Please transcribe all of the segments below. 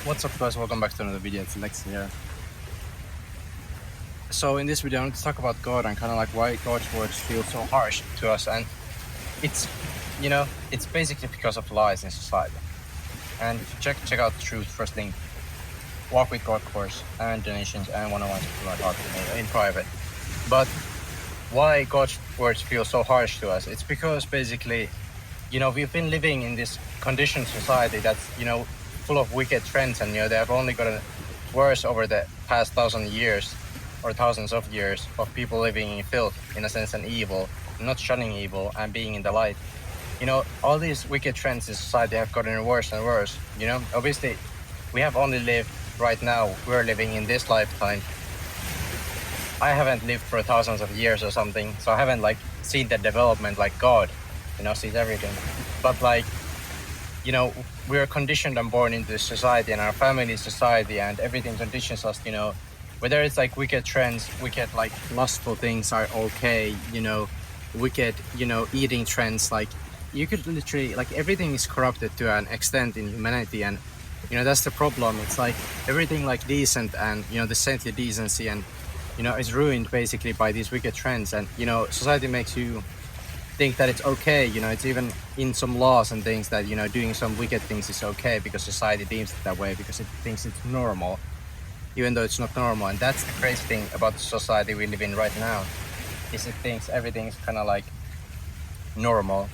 What's up guys, welcome back to another video. It's Aleksi here. So in this video I want to talk about God and kind of like why God's words feel so harsh to us, and it's basically because of lies in society. And if you check out the truth, first thing, walk with God course and donations and one-on-ones in private. But why God's words feel so harsh to us, it's because basically we've been living in this conditioned society that's full of wicked trends, and they have only gotten worse over the past 1,000 years or thousands of years of people living in filth, in a sense, and evil, not shunning evil and being in the light. All these wicked trends in society have gotten worse and worse. Obviously we have only lived right now, we're living in this lifetime. I haven't lived for thousands of years or something, so I haven't seen the development like God sees everything. But we're conditioned and born into this society, and our family society and everything conditions us, whether it's wicked trends, wicked lustful things are okay, wicked, eating trends, you could literally, everything is corrupted to an extent in humanity, and that's the problem. It's everything decent and the saintly decency and is ruined basically by these wicked trends. And society makes you think that it's okay, it's even in some laws and things that doing some wicked things is okay because society deems it that way, because it thinks it's normal, even though it's not normal. And that's the crazy thing about the society we live in right now, is it thinks everything's kind of normal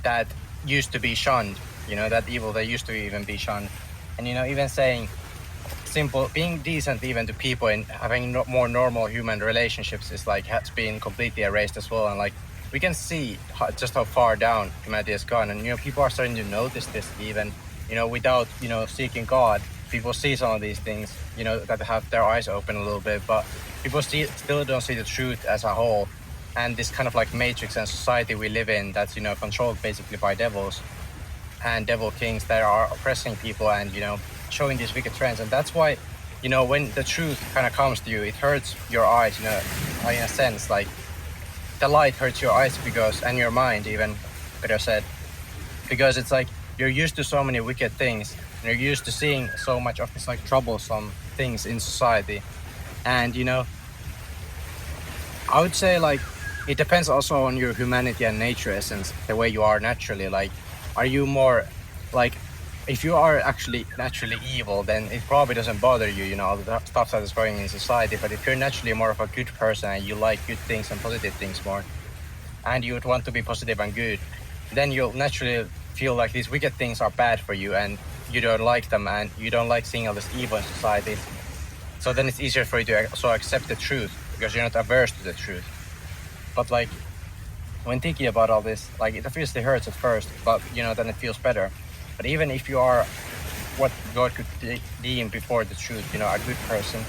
that used to be shunned, that evil that used to even be shunned. And even saying simple, being decent even to people and having more normal human relationships is has been completely erased as well. And we can see just how far down humanity has gone, and people are starting to notice this even without seeking God. People see some of these things that have their eyes open a little bit, but people still don't see the truth as a whole. And this kind of matrix and society we live in, that's controlled basically by devils and devil kings that are oppressing people and showing these wicked trends. And that's why when the truth kind of comes to you, it hurts your eyes, in a sense. The light hurts your eyes because, and your mind even, better said, because it's you're used to so many wicked things, and you're used to seeing so much of these troublesome things in society. And I would say it depends also on your humanity and nature essence, the way you are naturally. Are you more if you are actually naturally evil, then it probably doesn't bother you, all the stuff that is going in society. But if you're naturally more of a good person and you like good things and positive things more, and you would want to be positive and good, then you'll naturally feel these wicked things are bad for you and you don't like them, and you don't like seeing all this evil in society. So then it's easier for you to also accept the truth because you're not averse to the truth. But when thinking about all this, it obviously hurts at first, but then it feels better. But even if you are what God could deem before the truth, a good person,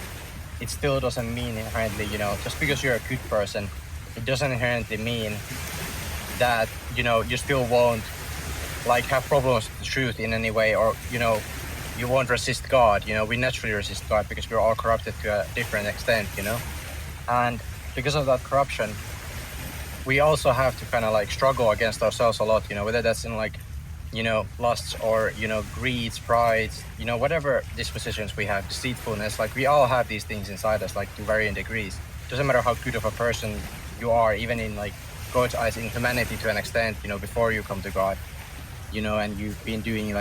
it still doesn't mean inherently, just because you're a good person, it doesn't inherently mean that, you still won't have problems with the truth in any way, or, you won't resist God. We naturally resist God because we're all corrupted to a different extent, and because of that corruption, we also have to kind of struggle against ourselves a lot, whether that's in lusts or greeds, prides, whatever dispositions we have, deceitfulness. We all have these things inside us, to varying degrees. Doesn't matter how good of a person you are, even in God's eyes, in humanity to an extent, before you come to God, and you've been doing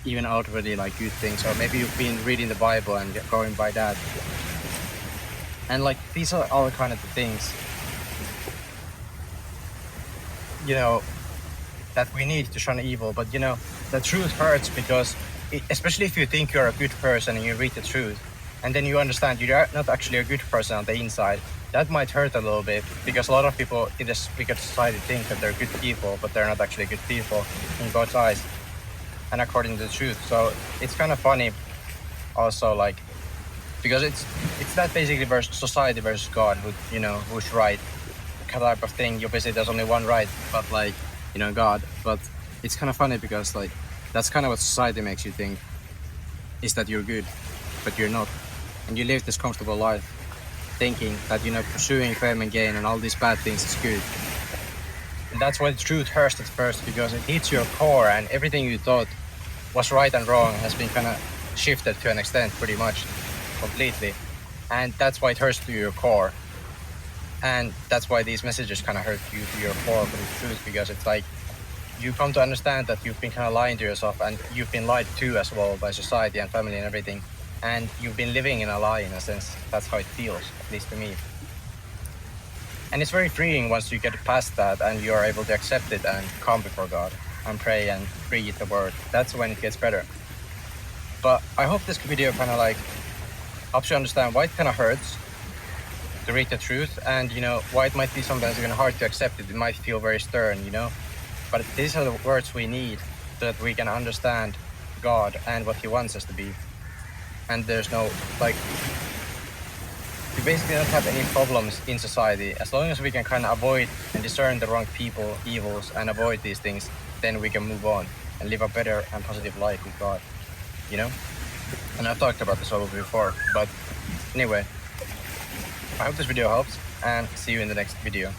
even outwardly good things, or maybe you've been reading the Bible and going by that. And these are all kind of the things that we need to shun evil. But the truth hurts because especially if you think you're a good person and you read the truth and then you understand you're not actually a good person on the inside, that might hurt a little bit, because a lot of people in this wicked society think that they're good people, but they're not actually good people in God's eyes and according to the truth. So it's kind of funny also, because it's that basically versus society versus God, who's right type of thing. Obviously there's only one right, but God. But it's kind of funny because that's kind of what society makes you think, is that you're good, but you're not, and you live this comfortable life thinking that pursuing fame and gain and all these bad things is good. And that's why the truth hurts at first, because it hits your core, and everything you thought was right and wrong has been kind of shifted to an extent, pretty much, completely. And that's why it hurts to your core. And that's why these messages kind of hurt you to your core for the truth, because it's like you come to understand that you've been kind of lying to yourself, and you've been lied to as well by society and family and everything. And you've been living in a lie in a sense. That's how it feels, at least to me. And it's very freeing once you get past that and you're able to accept it and come before God and pray and read the word. That's when it gets better. But I hope this video kind of like helps you understand why it kind of hurts to read the truth, and why it might be sometimes even hard to accept it. It might feel very stern, but these are the words we need so that we can understand God and what he wants us to be. And there's no, like, we basically don't have any problems in society. As long as we can kind of avoid and discern the wrong people, evils, and avoid these things, then we can move on and live a better and positive life with God, And I've talked about this all before, but anyway, I hope this video helps, and see you in the next video.